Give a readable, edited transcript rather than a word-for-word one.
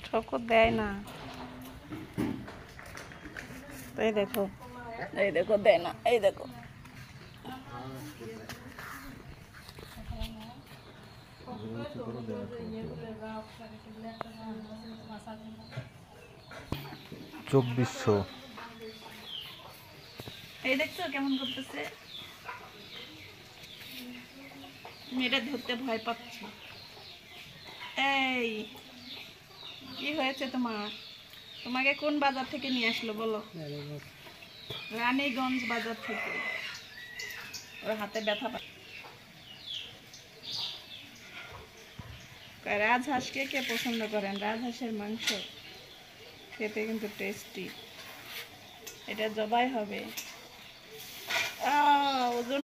ঠোকর দেয় না। এই দেখো, এই দেখো, দেয় না, এই দেখো। এই দেখছো কেমন করতেছে, মেয়েটা ধরতে ভয় পাচ্ছে। এই কি হয়েছে তোমার? তোমাকে কোন বাজার থেকে নিয়ে আসলো বলো? রানীগঞ্জ বাজার থেকে। ওর হাতে ব্যথা রাজহাঁসকে কে পছন্দ করেন? রাজহাঁসের মাংস খেতে কিন্তু টেস্টি। এটা জবাই হবে।